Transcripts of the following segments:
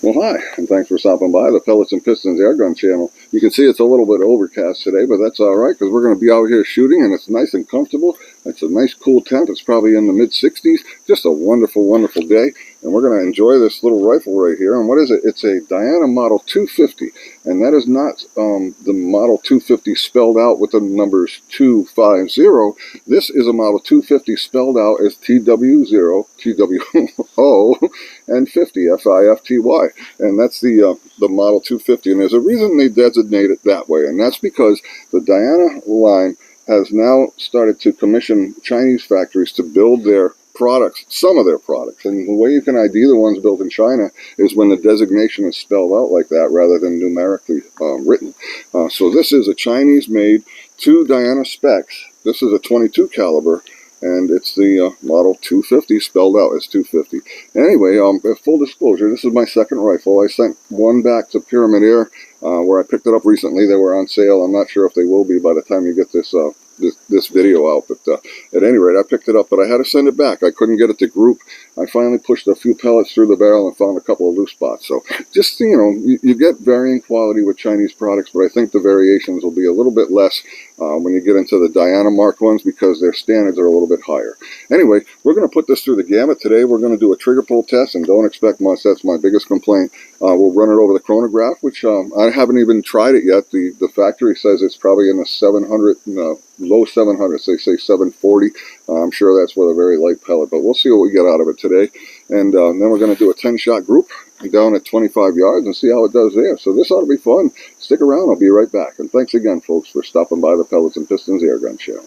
Well, hi, and thanks for stopping by the Pellets and Pistons Airgun channel. You can see it's a little bit overcast today, but that's all right because we're going to be out here shooting, and it's nice and comfortable. It's a nice cool temp. It's probably in the mid-60s. Just a wonderful, wonderful day, and we're going to enjoy this little rifle right here. And what is it? It's a Diana Model 250, and that is not the Model 250 spelled out with the numbers 250. This is a Model 250 spelled out as TW0, TWO, and 50, FIFTY. And that's the Model 250, and there's a reason they designate it that way, and that's because the Diana line has now started to commission Chinese factories to build their products, some of their products, and the way you can ID the ones built in China is when the designation is spelled out like that rather than numerically written. So this is a Chinese-made 2 Diana specs. This is a 22 caliber. And it's the Model 250 spelled out as 250. Anyway, full disclosure, this is my second rifle. I sent one back to Pyramid Air where I picked it up recently. They were on sale. I'm not sure if they will be by the time you get this this video out, but at any rate, I picked it up, but I had to send it back. I couldn't get it to group. I finally pushed a few pellets through the barrel and found a couple of loose spots. So just, you know, you get varying quality with Chinese products, but I think the variations will be a little bit less when you get into the Diana marked ones because their standards are a little bit higher. Anyway, we're going to put this through the gamut today. We're going to do a trigger pull test, and don't expect much. That's my biggest complaint. We'll run it over the chronograph, which I haven't even tried it yet. The factory says it's probably in the 700, low 700s. They say 740. I'm sure that's with a very light pellet, but we'll see what we get out of it today. And then we're going to do a 10-shot group down at 25 yards and see how it does there. So this ought to be fun. Stick around. I'll be right back. And thanks again, folks, for stopping by the Pellets and Pistons Airgun channel.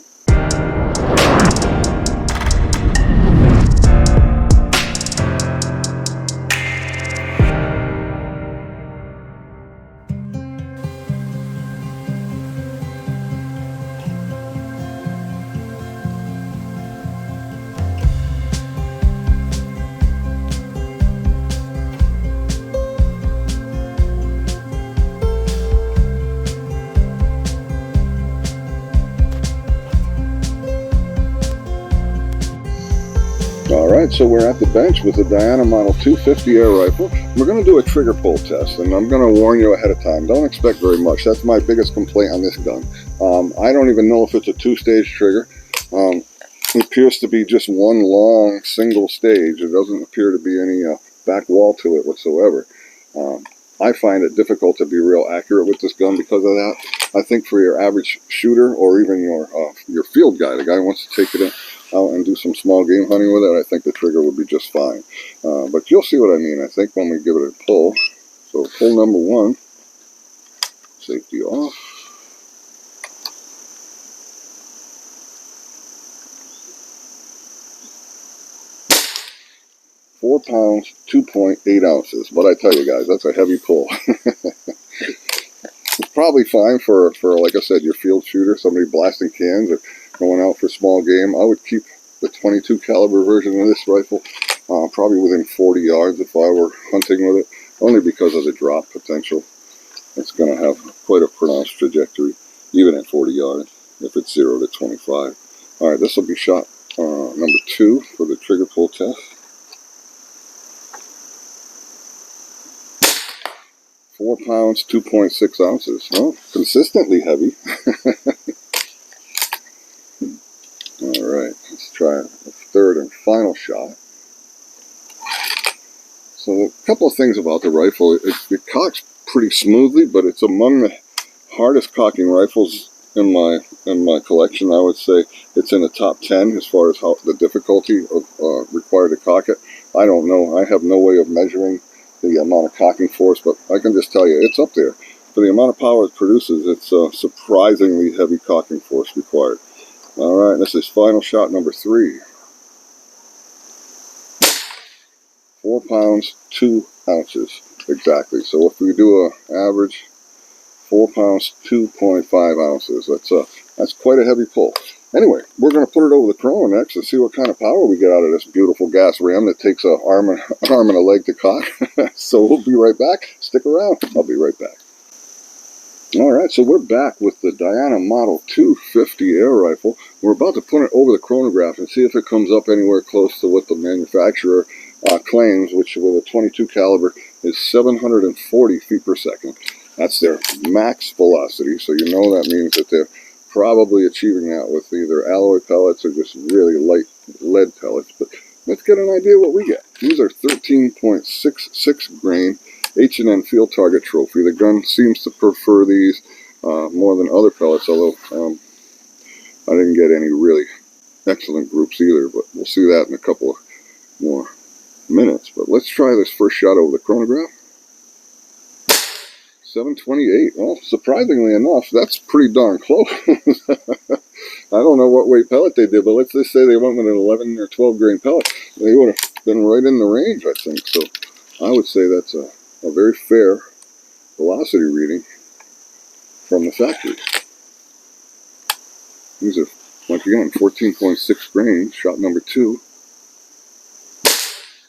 Alright, so we're at the bench with the Diana Model 250 air rifle. We're going to do a trigger pull test, and I'm going to warn you ahead of time. Don't expect very much. That's my biggest complaint on this gun. I don't even know if it's a 2-stage trigger. It appears to be just one long single stage. There doesn't appear to be any back wall to it whatsoever. I find it difficult to be real accurate with this gun because of that. I think for your average shooter or even your field guy, the guy who wants to take it out and do some small game hunting with it, I think the trigger would be just fine. But you'll see what I mean, I think, when we give it a pull. So pull number 1, safety off. £4 pounds, 2.8 ounces. But I tell you guys, that's a heavy pull. It's probably fine for, like I said, your field shooter, somebody blasting cans or going out for small game. I would keep the 22 caliber version of this rifle probably within 40 yards if I were hunting with it, only because of the drop potential. It's going to have quite a pronounced trajectory, even at 40 yards, if it's 0 to 25. All right, this will be shot number 2 for the trigger pull test. 4 pounds, 2.6 ounces. Well, consistently heavy. Alright, let's try a third and final shot. So a couple of things about the rifle. It cocks pretty smoothly, but it's among the hardest cocking rifles in my collection. I would say it's in the top 10 as far as how the difficulty of required to cock it. I don't know. I have no way of measuring the amount of cocking force, but I can just tell you it's up there. For the amount of power it produces, it's surprisingly heavy cocking force required. Alright, this is final shot number 3. 4 pounds, 2 ounces. Exactly. So if we do an average 4 pounds, 2.5 ounces, that's quite a heavy pull. Anyway, we're going to put it over the chrono next and see what kind of power we get out of this beautiful gas ram that takes an arm and a leg to cock. So we'll be right back. Stick around. I'll be right back. Alright, so we're back with the Diana Model 250 air rifle. We're about to put it over the chronograph and see if it comes up anywhere close to what the manufacturer claims, which with a 22 caliber is 740 feet per second. That's their max velocity, so you know that means that they're probably achieving that with either alloy pellets or just really light lead pellets. But let's get an idea what we get. These are 13.66 grain H&N Field Target Trophy. The gun seems to prefer these more than other pellets, although I didn't get any really excellent groups either, but we'll see that in a couple of more minutes. But let's try this first shot over the chronograph. 728. Well, surprisingly enough, that's pretty darn close. I don't know what weight pellet they did, but let's just say they went with an 11 or 12 grain pellet. They would have been right in the range, I think. So I would say that's a very fair velocity reading from the factory. These are, once again, 14.6 grain, shot number 2.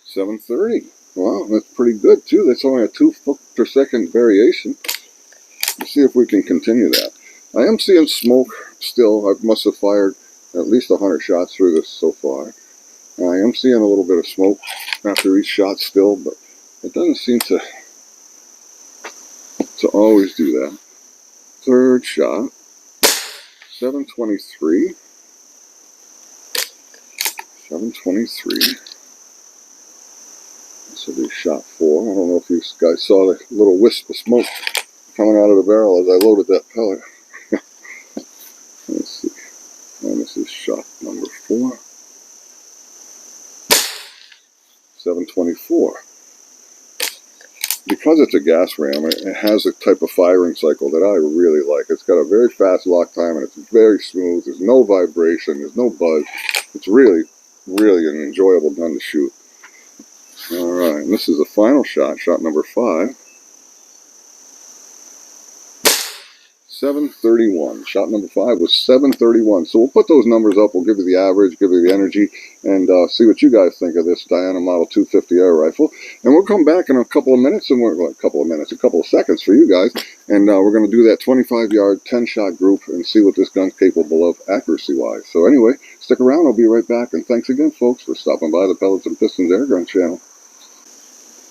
730. Wow, that's pretty good too. That's only a 2 foot per second variation. Let's see if we can continue that. I am seeing smoke still. I must have fired at least 100 shots through this so far. I am seeing a little bit of smoke after each shot still, but it doesn't seem to always do that. Third shot. 723. 723. This will be shot 4. I don't know if you guys saw the little wisp of smoke coming out of the barrel as I loaded that pellet. Let's see. And this is shot number 4. 724. Because it's a gas ram, it has a type of firing cycle that I really like. It's got a very fast lock time and it's very smooth. There's no vibration. There's no buzz. It's really, really an enjoyable gun to shoot. Alright, and this is the final shot, shot number 5. 731. Shot number 5 was 731. So we'll put those numbers up. We'll give you the average, give you the energy, and see what you guys think of this Diana Model 250 air rifle. And we'll come back in a couple of minutes, and a couple of seconds for you guys, and we're going to do that 25-yard, 10-shot group and see what this gun's capable of accuracy-wise. So anyway, stick around. I'll be right back, and thanks again, folks, for stopping by the Pellets and Pistons Air Gun channel.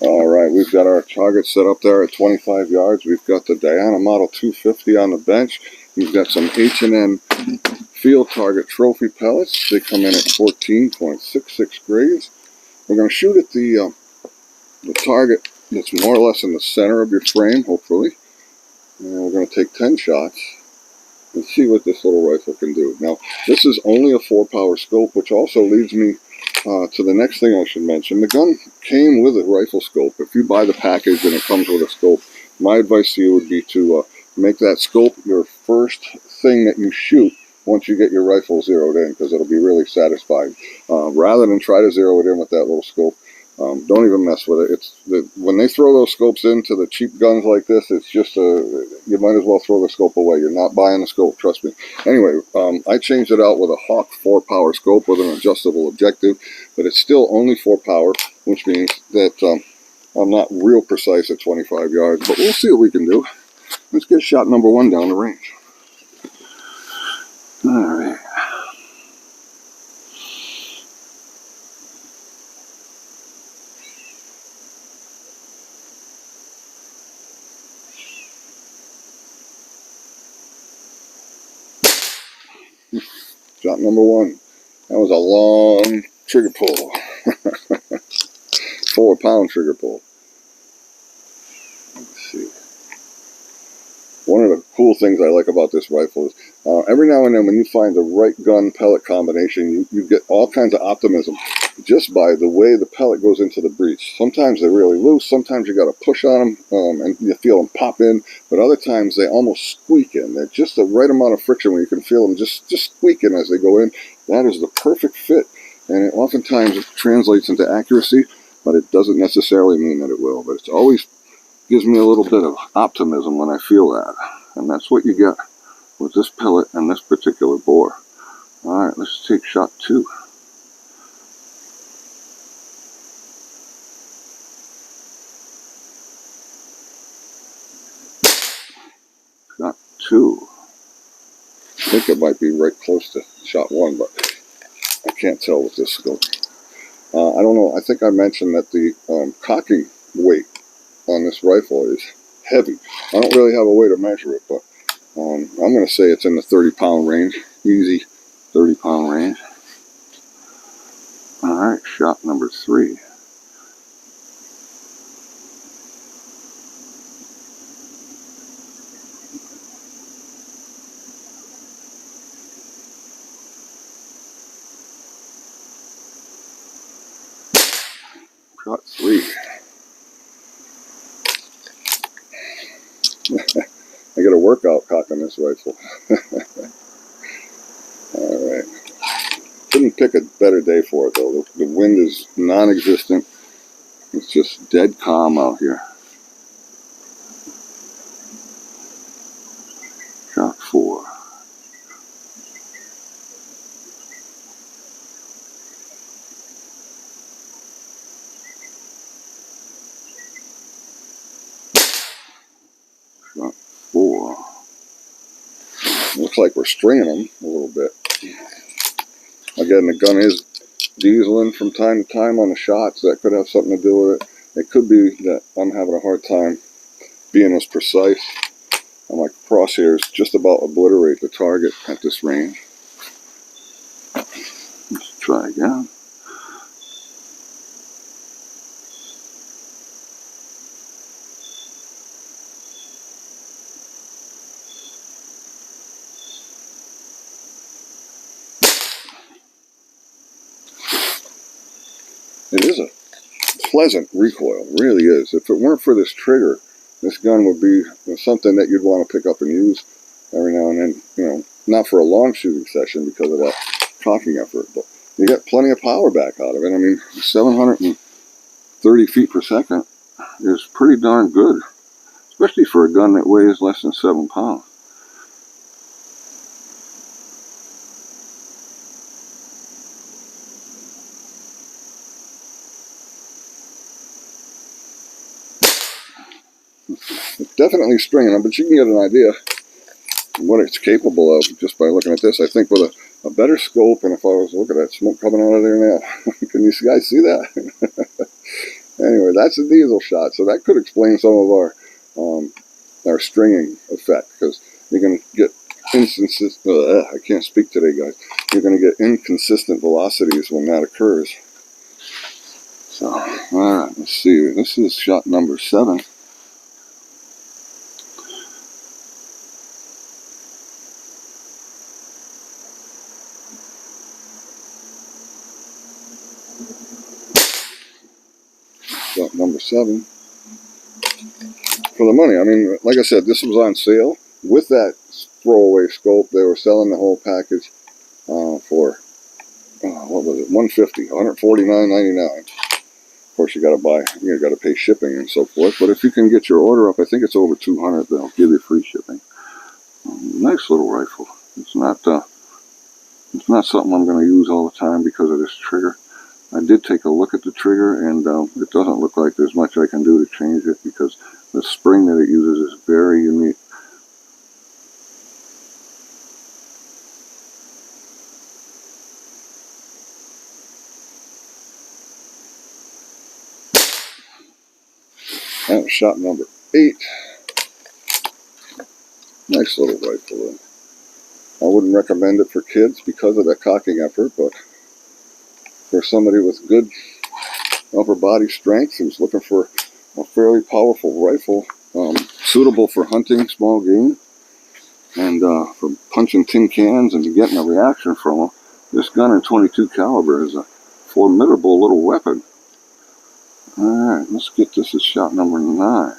Alright, we've got our target set up there at 25 yards. We've got the Diana Model 250 on the bench. We've got some H&N Field Target Trophy pellets. They come in at 14.66 grains. We're going to shoot at the target that's more or less in the center of your frame, hopefully. And we're going to take 10 shots and see what this little rifle can do. Now, this is only a 4-power scope, which also leads me to the next thing I should mention. The gun came with a rifle scope. If you buy the package and it comes with a scope, my advice to you would be to make that scope your first thing that you shoot once you get your rifle zeroed in, because it'll be really satisfying. Rather than try to zero it in with that little scope, don't even mess with it. When they throw those scopes into the cheap guns like this, it's just you might as well throw the scope away. You're not buying the scope, trust me. Anyway, I changed it out with a Hawk 4-power scope with an adjustable objective, but it's still only 4 power, which means that I'm not real precise at 25 yards, but we'll see what we can do. Let's get shot number 1 down the range. All right. Shot number 1. That was a long trigger pull. 4-pound trigger pull. Let's see. One of the cool things I like about this rifle is every now and then when you find the right gun pellet combination, you get all kinds of optimism just by the way the pellet goes into the breech. Sometimes they're really loose, sometimes you got to push on them and you feel them pop in, but other times they almost squeak in. They're just the right amount of friction where you can feel them just squeaking as they go in. That is the perfect fit, and it oftentimes translates into accuracy, but it doesn't necessarily mean that it will. But it's always gives me a little bit of optimism when I feel that, and that's what you get with this pellet and this particular bore. All right, let's take shot 2. Shot 2. I think it might be right close to shot 1, but I can't tell with this scope. I don't know. I think I mentioned that the cocking weight on this rifle is heavy. I don't really have a way to measure it, but I'm going to say it's in the 30-pound range. Easy 30-pound range. Alright, shot number 3. Shot 3. I got a workout cocking this rifle. Alright. Couldn't pick a better day for it though. The wind is non-existent. It's just dead calm out here. Shot 4. Shot 4. Looks like we're stringing them a little bit. Again, the gun is dieseling from time to time on the shots. That could have something to do with it. It could be that I'm having a hard time being as precise. My crosshairs just about obliterate the target at this range. Let's try again. It is a pleasant recoil, it really is. If it weren't for this trigger, this gun would be something that you'd want to pick up and use every now and then. You know, not for a long shooting session because of that cocking effort, but you get plenty of power back out of it. I mean, 730 feet per second is pretty darn good, especially for a gun that weighs less than 7 pounds. It's definitely stringing them, but you can get an idea what it's capable of just by looking at this. I think with a better scope, and if I was looking at that smoke coming out of there now, can you guys see that? Anyway, that's a diesel shot, so that could explain some of our stringing effect, because you're going to get I can't speak today, guys. You're going to get inconsistent velocities when that occurs. So, all right, let's see. This is shot number 7. Shot number 7. For the money, I mean, like I said, this was on sale. With that throwaway scope, they were selling the whole package for, what was it, $150, $149.99. Of course, you got to pay shipping and so forth. But if you can get your order up, I think it's over $200. They'll give you free shipping. Nice little rifle. It's not something I'm going to use all the time because of this trigger. I did take a look at the trigger, and it doesn't look like there's much I can do to change it because the spring that it uses is very unique. That was shot number 8. Nice little rifle. I wouldn't recommend it for kids because of that cocking effort, but for somebody with good upper body strength who's looking for a fairly powerful rifle, suitable for hunting small game and for punching tin cans and getting a reaction from them, this gun in .22 caliber is a formidable little weapon. Alright, let's get this as shot number 9.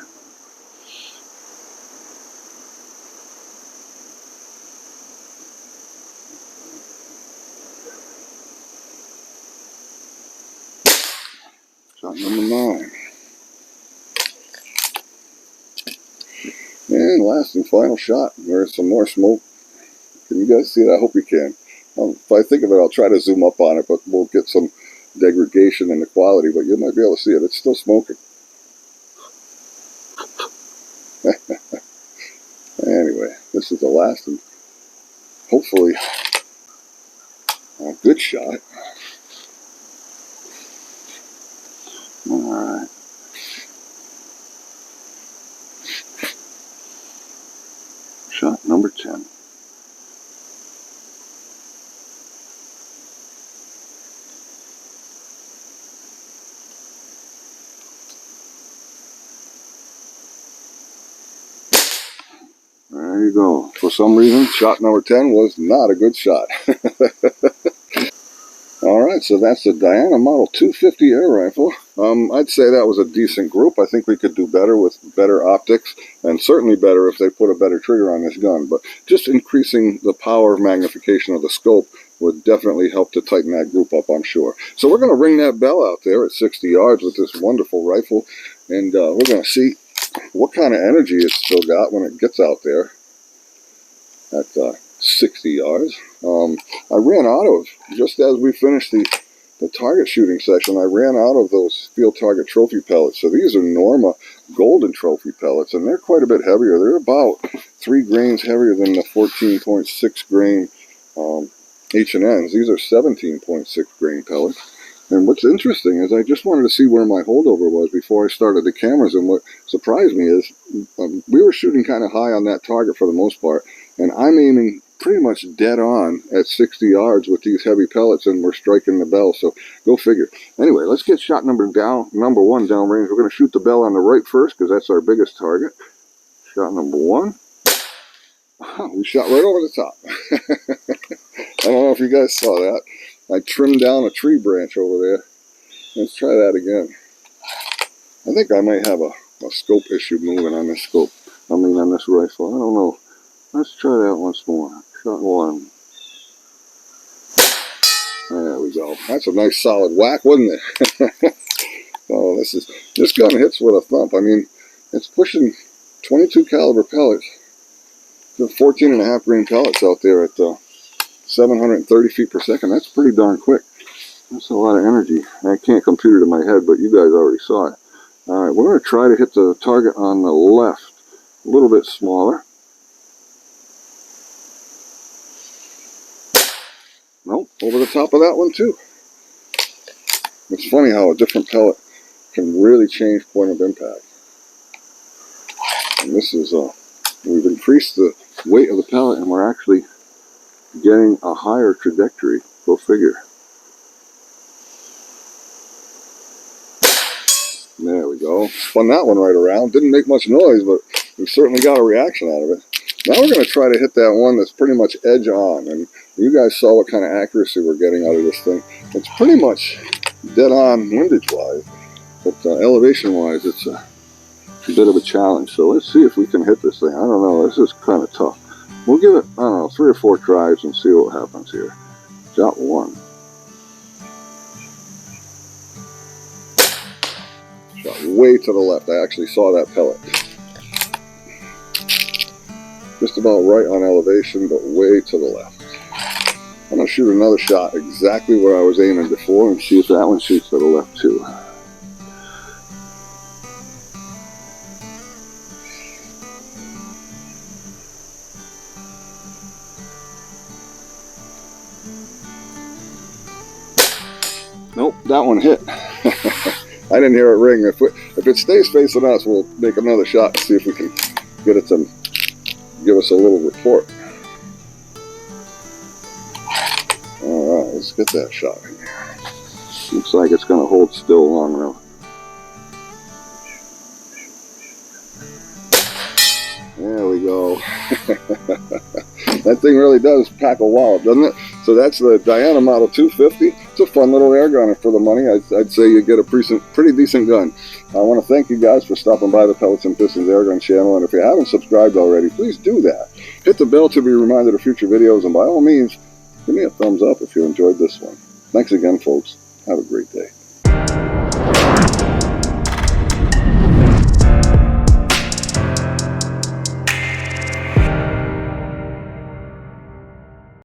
Shot number 9. And last and final shot. There's some more smoke. Can you guys see it? I hope you can. If I think of it, I'll try to zoom up on it, but we'll get some degradation in the quality, but you might be able to see it. It's still smoking. Anyway, this is the last and hopefully a good shot. Alright. There you go. For some reason, shot number 10 was not a good shot. Alright, so that's the Diana Model 250 air rifle. I'd say that was a decent group. I think we could do better with better optics, and certainly better if they put a better trigger on this gun. But just increasing the power magnification of the scope would definitely help to tighten that group up, I'm sure. So we're going to ring that bell out there at 60 yards with this wonderful rifle, and we're going to see what kind of energy it's still got when it gets out there at 60 yards. I ran out of, just as we finished the target shooting session, I ran out of those field target trophy pellets. So these are Norma golden trophy pellets, and they're quite a bit heavier. They're about 3 grains heavier than the 14.6 grain H&Ns. These are 17.6 grain pellets. And what's interesting is I just wanted to see where my holdover was before I started the cameras, and what surprised me is we were shooting kind of high on that target for the most part, and I'm aiming pretty much dead on at 60 yards with these heavy pellets, and we're striking the bell, so go figure. Anyway, let's get shot number 1 downrange. We're going to shoot the bell on the right first because that's our biggest target. Shot number 1. We shot right over the top. I don't know if you guys saw that. I trimmed down a tree branch over there. Let's try that again. I think I might have a scope issue moving on this scope. I mean on this rifle. I don't know. Let's try that once more. Shot 1. There we go. That's a nice solid whack, wasn't it? Oh, this gun hits with a thump. I mean, it's pushing 22 caliber pellets. There's 14.5 grain pellets out there at 730 feet per second. That's pretty darn quick. That's a lot of energy. I can't compute it in my head, but you guys already saw it. Alright, we're going to try to hit the target on the left. A little bit smaller. Nope, over the top of that one too. It's funny how a different pellet can really change point of impact. And this is, we've increased the weight of the pellet, and we're actually getting a higher trajectory. Go figure. There we go. Spun that one right around. Didn't make much noise, but we certainly got a reaction out of it. Now we're going to try to hit that one that's pretty much edge on. And you guys saw what kind of accuracy we're getting out of this thing. It's pretty much dead on windage-wise, but elevation-wise, it's a bit of a challenge. So let's see if we can hit this thing. I don't know. This is kind of tough. We'll give it, I don't know, 3 or 4 tries and see what happens here. Shot 1. Shot way to the left. I actually saw that pellet. Just about right on elevation, but way to the left. I'm going to shoot another shot exactly where I was aiming before and see if that one shoots to the left too. Nope, that one hit. I didn't hear it ring. If it stays facing us, we'll make another shot and see if we can get it to give us a little report. Alright, let's get that shot in here. Looks like it's going to hold still long enough. There we go. That thing really does pack a wallop, doesn't it? So that's the Diana Model 250. It's a fun little air gun, and for the money, I'd say you get a pretty decent gun. I want to thank you guys for stopping by the Pellets and Pistons Air Gun channel, and if you haven't subscribed already, please do that. Hit the bell to be reminded of future videos, and by all means, give me a thumbs up if you enjoyed this one. Thanks again, folks. Have a great day.